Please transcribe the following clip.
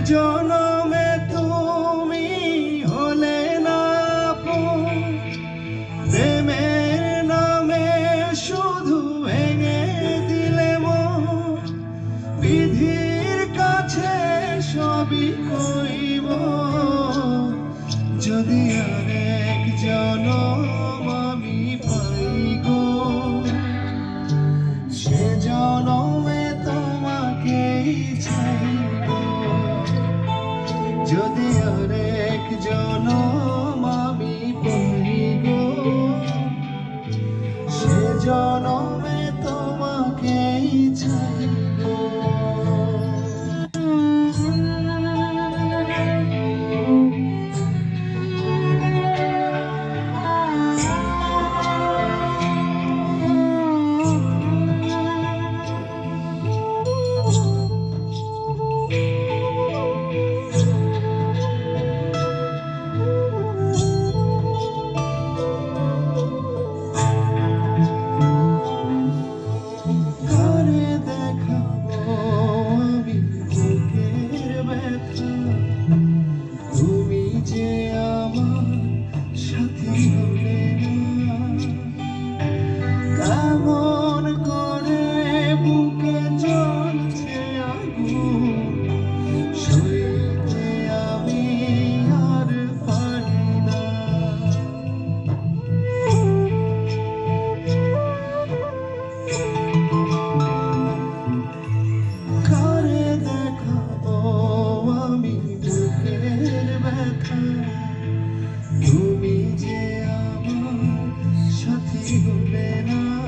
জনমে তুমি হলে না আপন, প্রেমের নামে শুধু ভেঙে দিলে মন। বিধির কাছে সবই কইব, যদি আরেক জনম আমি পাই গো, সে জনমে তোমাকেই চাইব। যদি আরেক জনম আমি পাই গো, সে জনমে তোমাকেই চাইব। তুমি যে আমার সাথী হলে না, কেমন